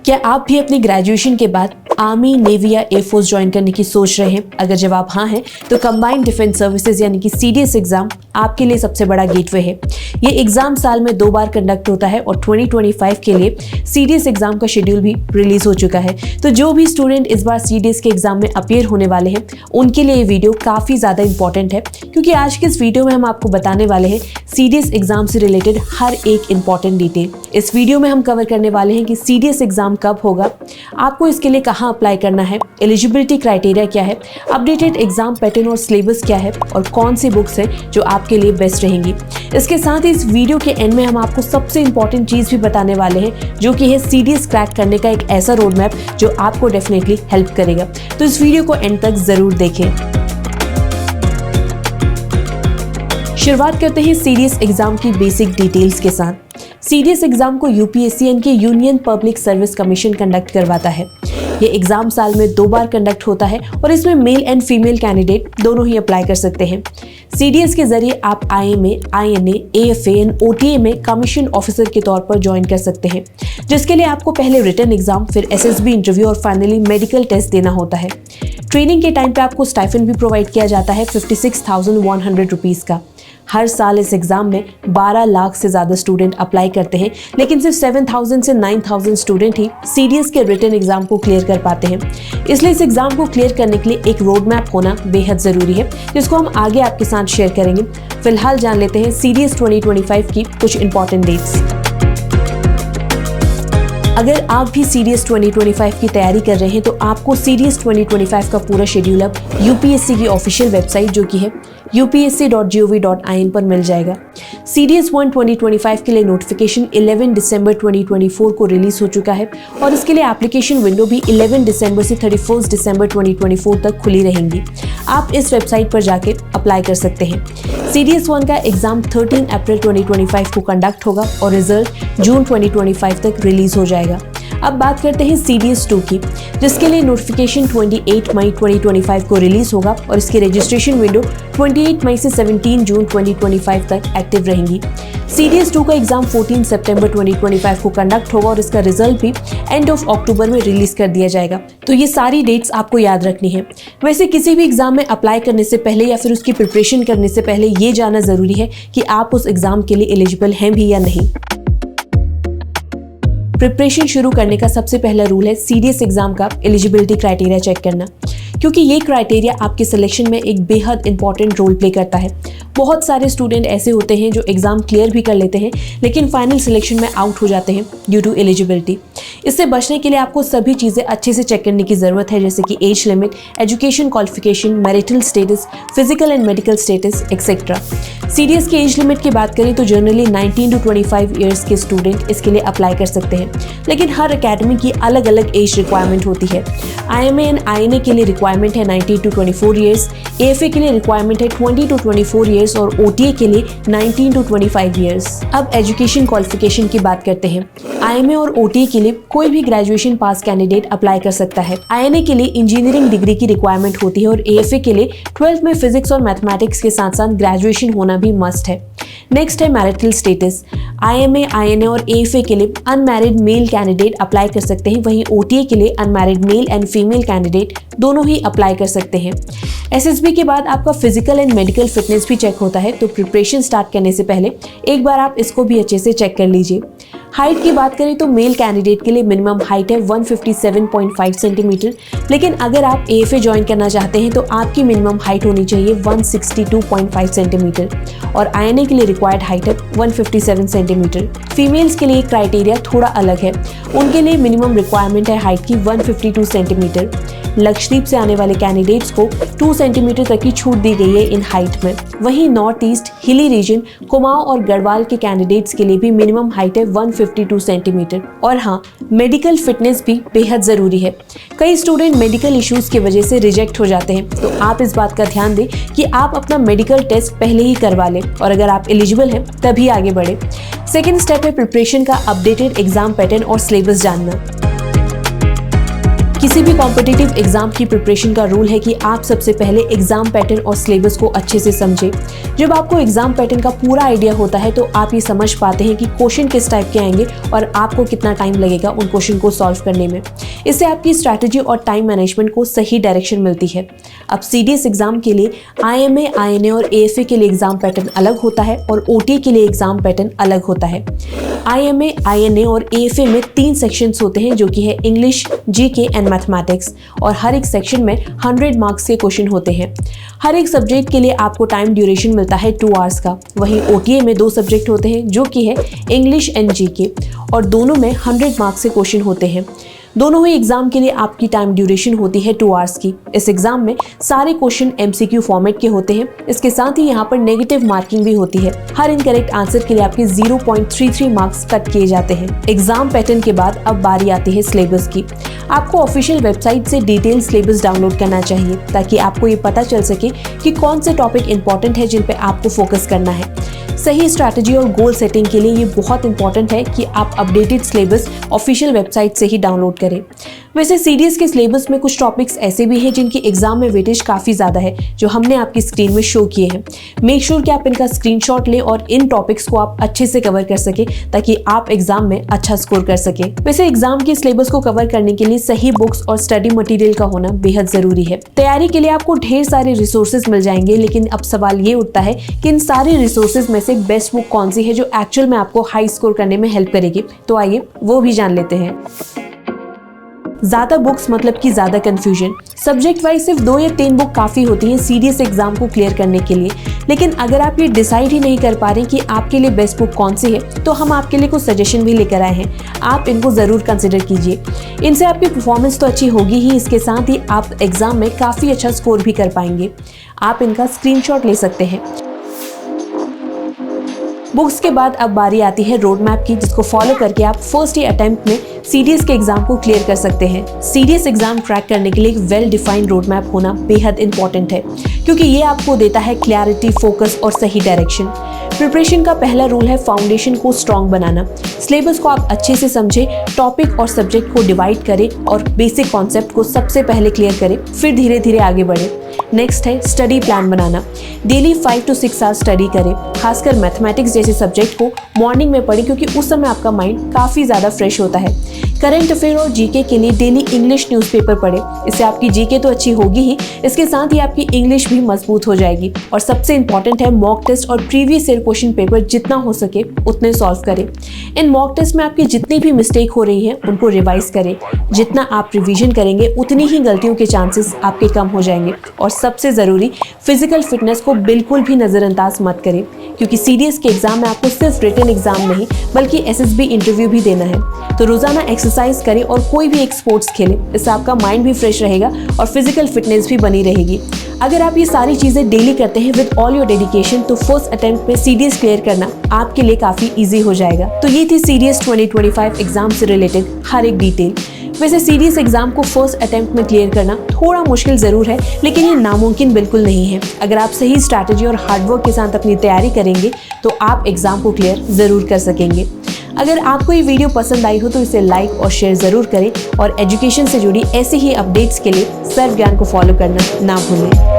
क्या आप भी अपनी ग्रेजुएशन के बाद आर्मी, नेवी या एयरफोर्स ज्वाइन करने की सोच रहे हैं? अगर जवाब हाँ है तो कंबाइंड डिफेंस सर्विसेज यानी कि सीडीएस एग्जाम आपके लिए सबसे बड़ा गेटवे है। ये एग्जाम साल में 2 बार कंडक्ट होता है और 2025 के लिए सीडीएस एग्जाम का शेड्यूल भी रिलीज हो चुका है। तो जो भी स्टूडेंट इस बार सीडीएस के एग्जाम में अपीयर होने वाले हैं उनके लिए ये वीडियो काफी ज्यादा इंपॉर्टेंट है, क्योंकि आज के इस वीडियो में हम आपको बताने वाले हैं सीडीएस एग्जाम से रिलेटेड हर एक इंपॉर्टेंट डिटेल। इस वीडियो में हम कवर करने वाले हैं कि सीडीएस एग्जाम कब होगा, आपको इसके लिए कहाँ अप्लाई करना है, एलिजिबिलिटी क्राइटेरिया क्या है, अपडेटेड एग्जाम पैटर्न और सिलेबस क्या है और कौन सी बुक्स है जो आपके लिए बेस्ट रहेंगी। इसके साथ ही इस वीडियो के एंड में हम आपको सबसे इंपॉर्टेंट चीज भी बताने वाले हैं, जो कि है सीडीएस क्रैक करने का एक ऐसा रोड मैप जो आपको डेफिनेटली हेल्प करेगा। तो इस वीडियो को एंड तक जरूर देखें। शुरुआत करते हैं सीडीएस एग्जाम की बेसिक डिटेल्स के साथ। सीडीएस एग्जाम को यूपीएससी यानी कि union public service commission conduct करवाता है। ये एग्जाम साल में 2 बार कंडक्ट होता है और इसमें मेल एंड फीमेल कैंडिडेट दोनों ही अप्लाई कर सकते हैं। सीडीएस के जरिए आप IMA, INA, AFA and OTA में कमीशन ऑफिसर के तौर पर ज्वाइन कर सकते हैं, जिसके लिए आपको पहले रिटन एग्जाम, फिर एसएसबी इंटरव्यू और फाइनली मेडिकल टेस्ट देना होता है। ट्रेनिंग के टाइम पे आपको स्टाइफेंड भी प्रोवाइड किया जाता है 56,100 रुपीज़ का। हर साल इस एग्जाम में 12 लाख से ज़्यादा स्टूडेंट अप्लाई करते हैं, लेकिन सिर्फ 7,000 से 9,000 स्टूडेंट ही सीडीएस के रिटन एग्जाम को क्लियर कर पाते हैं। इसलिए इस एग्जाम को क्लियर करने के लिए एक रोड मैप होना बेहद ज़रूरी है, जिसको हम आगे आपके साथ शेयर करेंगे। फिलहाल जान लेते हैं सीडीएस 2025 की कुछ इंपॉर्टेंट डेट्स। अगर आप भी सीडीएस 2025 की तैयारी कर रहे हैं तो आपको सीडीएस 2025 का पूरा शेड्यूल अब यूपीएससी की ऑफिशियल वेबसाइट जो कि है upsc.gov.in पर मिल जाएगा। सीडीएस 1 2025 के लिए नोटिफिकेशन 11 दिसंबर 2024 को रिलीज हो चुका है और इसके लिए एप्लीकेशन विंडो भी 11 दिसंबर से 31 दिसंबर 2024 तक खुली रहेंगी। आप इस वेबसाइट पर जाके अप्लाई कर सकते हैं। सीडीएस 1 का एग्जाम 13 अप्रैल 2025 को कंडक्ट होगा और रिजल्ट जून 2025 तक रिलीज हो जाएगा। अब बात करते हैं सीडीएस 2 की, जिसके लिए नोटिफिकेशन 28 मई 2025 को रिलीज होगा और इसकी रजिस्ट्रेशन विंडो 28 मई से 17 जून 2025 तक एक्टिव रहेंगी। सीडीएस 2 का एग्जाम 14 सितंबर 2025 को कंडक्ट होगा और इसका रिजल्ट भी एंड ऑफ अक्टूबर में रिलीज कर दिया जाएगा। तो ये सारी डेट्स आपको याद रखनी है। वैसे किसी भी एग्जाम में अप्लाई करने से पहले या फिर उसकी प्रिपरेशन करने से पहले ये जानना जरूरी है कि आप उस एग्जाम के लिए एलिजिबल हैं भी या नहीं। प्रिपरेशन शुरू करने का सबसे पहला रूल है सीडीएस एग्जाम का एलिजिबिलिटी क्राइटेरिया चेक करना, क्योंकि ये क्राइटेरिया आपके सिलेक्शन में एक बेहद इंपॉर्टेंट रोल प्ले करता है। बहुत सारे स्टूडेंट ऐसे होते हैं जो एग्जाम क्लियर भी कर लेते हैं लेकिन फाइनल सिलेक्शन में आउट हो जाते हैं ड्यू टू एलिजिबिलिटी। इससे बचने के लिए आपको सभी चीज़ें अच्छे से चेक करने की ज़रूरत है, जैसे कि age limit, education qualification, marital status, physical and medical status etcetera. CDS की एज लिमिट की बात करें तो जनरली 19 to 25 ईयर्स के स्टूडेंट इसके लिए अप्लाई कर सकते हैं, लेकिन हर अकेडमी की अलग अलग एज रिक्वायरमेंट होती है। आईएमए एंड आईएनए के लिए रिक्वायरमेंट है 19 to 24 ईयर्स, एएफए के लिए रिक्वायरमेंट है 20 to 24 ईयर्स और ओटीए के लिए 19 to 25 ईयर्स। अब एजुकेशन क्वालिफिकेशन की बात करते हैं। आईएमए और ओटीए के लिए कोई भी ग्रेजुएशन पास कैंडिडेट अप्लाई कर सकता है। आईएनए के लिए इंजीनियरिंग डिग्री की रिक्वायरमेंट होती है और एएफए के लिए 12th में फिजिक्स और मैथमेटिक्स के साथ साथ ग्रेजुएशन होना भी मस्ट है। नेक्स्ट है मैरिटल स्टेटस। आईएमए, आईएनए और एएफए के लिए अनमैरिड मेल कैंडिडेट अप्लाई कर सकते हैं, वहीं ओटीए के लिए unmarried male and female candidate दोनों ही अप्लाई कर सकते हैं। एसएसबी के बाद आपका फिजिकल एंड मेडिकल फिटनेस भी चेक होता है, तो प्रिपरेशन स्टार्ट करने से पहले एक बार आप इसको भी अच्छे से चेक कर लीजिए। हाइट की बात करें तो मेल कैंडिडेट के लिए मिनिमम हाइट है 157.5 सेंटीमीटर, लेकिन अगर आप एएफए ज्वाइन करना चाहते हैं तो आपकी मिनिमम हाइट होनी चाहिए 162.5 सेंटीमीटर और आईएनए के लिए रिक्वायर्ड हाइट है 157 सेंटीमीटर। फीमेल्स के लिए क्राइटेरिया थोड़ा अलग है, उनके लिए मिनिमम रिक्वायरमेंट है हाइट की 152 सेंटीमीटर। लक्षद्वीप से आने वाले कैंडिडेट्स को 2 सेंटीमीटर तक की छूट दी गई है इन हाइट में। वहीं north east, hilly region, Kumaon और गढ़वाल के कैंडिडेट्स के लिए भी मिनिमम हाइट है 152 सेंटीमीटर। और हाँ, मेडिकल फिटनेस भी बेहद जरूरी है। कई स्टूडेंट मेडिकल इश्यूज की वजह से रिजेक्ट हो जाते हैं, तो आप इस बात का ध्यान दें कि आप अपना मेडिकल टेस्ट पहले ही करवा लें और अगर आप एलिजिबल हैं तभी आगे बढ़े। सेकेंड स्टेप है प्रिपरेशन का अपडेटेड एग्जाम पैटर्न और सिलेबस जानना। किसी भी कॉम्पिटिटिव एग्जाम की प्रिपरेशन का रूल है कि आप सबसे पहले एग्जाम पैटर्न और सिलेबस को अच्छे से समझें। जब आपको एग्जाम पैटर्न का पूरा आइडिया होता है तो आप ये समझ पाते हैं कि क्वेश्चन किस टाइप के आएंगे और आपको कितना टाइम लगेगा उन क्वेश्चन को सॉल्व करने में। इससे आपकी स्ट्रैटेजी और टाइम मैनेजमेंट को सही डायरेक्शन मिलती है। अब सीडीएस एग्जाम के लिए IMA, INA और AFA के लिए एग्जाम पैटर्न अलग होता है और OTA के लिए एग्जाम पैटर्न अलग होता है। IMA, INA और AFA में 3 सेक्शंस होते हैं जो कि है इंग्लिश, GK एंड मैथमेटिक्स, और हर एक सेक्शन में 100 मार्क्स के क्वेश्चन होते हैं। हर एक सब्जेक्ट के लिए आपको टाइम ड्यूरेशन मिलता है 2 आवर्स का। वहीं OTA में 2 सब्जेक्ट होते हैं जो कि है इंग्लिश एंड GK, और दोनों में 100 मार्क्स के क्वेश्चन होते हैं। दोनों ही एग्जाम के लिए आपकी टाइम ड्यूरेशन होती है 2 आवर्स की। इस एग्जाम में सारे क्वेश्चन MCQ फॉर्मेट के होते हैं। इसके साथ ही यहाँ पर नेगेटिव मार्किंग भी होती है। हर इनकरेक्ट आंसर के लिए आपके 0.33 मार्क्स कट किए जाते हैं। एग्जाम पैटर्न के बाद अब बारी आती है सिलेबस की। आपको ऑफिशियल वेबसाइट से डिटेल सिलेबस डाउनलोड करना चाहिए ताकि आपको ये पता चल सके कि कौन से टॉपिक इंपॉर्टेंट है जिन पे आपको फोकस करना है। सही स्ट्रैटेजी और गोल सेटिंग के लिए ये बहुत इंपॉर्टेंट है कि आप अपडेटेड सिलेबस ऑफिशियल वेबसाइट से ही डाउनलोड करें। वैसे सीडीएस के सिलेबस में कुछ टॉपिक्स ऐसे भी हैं जिनकी एग्जाम में वेटेज काफ़ी ज़्यादा है, जो हमने आपकी स्क्रीन में शो किए हैं। मेक श्योर कि आप इनका स्क्रीनशॉट लें और इन टॉपिक्स को आप अच्छे से कवर कर सके ताकि आप एग्जाम में अच्छा स्कोर कर सके। वैसे एग्जाम के सिलेबस को कवर करने के लिए सही बुक्स और स्टडी मटेरियल का होना बेहद जरूरी है। तैयारी के लिए आपको ढेर सारे रिसोर्सेज मिल जाएंगे, लेकिन अब सवाल ये उठता है कि इन सारे रिसोर्सेज में से बेस्ट बुक कौन सी है जो एक्चुअल में आपको हाई स्कोर करने में हेल्प करेगी। तो आइए वो भी जान लेते हैं। ज्यादा बुक्स मतलब कि ज्यादा कंफ्यूजन। सब्जेक्ट वाइज सिर्फ 2 या 3 बुक काफी होती हैं सीडीएस एग्जाम को क्लियर करने के लिए, लेकिन अगर आप ये डिसाइड ही नहीं कर पा रहे कि आपके लिए बेस्ट बुक कौन सी है तो हम आपके लिए कुछ सजेशन भी लेकर आए हैं। आप इनको जरूर कंसिडर कीजिए। इनसे आपकी परफॉर्मेंस तो अच्छी होगी ही, इसके साथ ही आप एग्जाम में काफी अच्छा स्कोर भी कर पाएंगे। आप इनका स्क्रीनशॉट ले सकते हैं। बुक्स के बाद अब बारी आती है रोड मैप की, जिसको फॉलो करके आप फर्स्ट ईयर अटेम्प्ट में सीडीएस के एग्जाम को क्लियर कर सकते हैं। सीडीएस एग्जाम ट्रैक करने के लिए एक वेल डिफाइंड रोड मैप होना बेहद इंपॉर्टेंट है, क्योंकि ये आपको देता है क्लैरिटी, फोकस और सही डायरेक्शन। प्रिपरेशन का पहला रूल है फाउंडेशन को स्ट्रॉन्ग बनाना। सिलेबस को आप अच्छे से समझें, टॉपिक और सब्जेक्ट को डिवाइड करें और बेसिक कॉन्सेप्ट को सबसे पहले क्लियर करें, फिर धीरे धीरे आगे बढ़ें। नेक्स्ट है study plan banana. Daily 5 to 6 hours study करें। खासकर मैथमेटिक्स जैसे सब्जेक्ट को मॉर्निंग में पढ़ें, क्योंकि उस समय आपका माइंड काफ़ी ज़्यादा फ्रेश होता है। करंट अफेयर और जीके के लिए डेली इंग्लिश न्यूज़पेपर पढ़ें। इससे आपकी जीके तो अच्छी होगी ही, इसके साथ ही आपकी इंग्लिश भी मजबूत हो जाएगी। और सबसे इंपॉर्टेंट है मॉक टेस्ट और प्रीवियस ईयर क्वेश्चन पेपर जितना हो सके उतने सॉल्व करें। इन मॉक टेस्ट में आपकी जितनी भी मिस्टेक हो रही है उनको रिवाइज करें। जितना आप रिवीजन करेंगे उतनी ही गलतियों के चांसेस आपके कम हो जाएंगे। और सबसे ज़रूरी, फिजिकल फिटनेस को बिल्कुल भी नज़रअंदाज मत करें, क्योंकि सीडीएस के एग्जाम में आपको सिर्फ रिटन एग्जाम नहीं बल्कि SSB इंटरव्यू भी देना है। तो रोजाना एक्सरसाइज करें और कोई भी एक स्पोर्ट्स खेलें। इससे आपका माइंड भी फ्रेश रहेगा और फिजिकल फिटनेस भी बनी रहेगी। अगर आप ये सारी चीज़ें डेली करते हैं विद ऑल योर डेडिकेशन, तो फर्स्ट अटेम्प्ट में सीडीएस क्लियर करना आपके लिए काफ़ी ईजी हो जाएगा। तो ये थी सीडीएस 2025 एग्जाम से रिलेटेड हर एक डिटेल। वैसे सीडीएस एग्जाम को फर्स्ट अटेम्प्ट में क्लियर करना थोड़ा मुश्किल ज़रूर है, लेकिन ये नामुमकिन बिल्कुल नहीं है। अगर आप सही स्ट्रैटेजी और हार्डवर्क के साथ अपनी तैयारी करेंगे तो आप एग्जाम को क्लियर ज़रूर कर सकेंगे। अगर आपको ये वीडियो पसंद आई हो तो इसे लाइक और शेयर ज़रूर करें, और एजुकेशन से जुड़ी ऐसी ही अपडेट्स के लिए सर्व ज्ञान को फॉलो करना ना भूलें।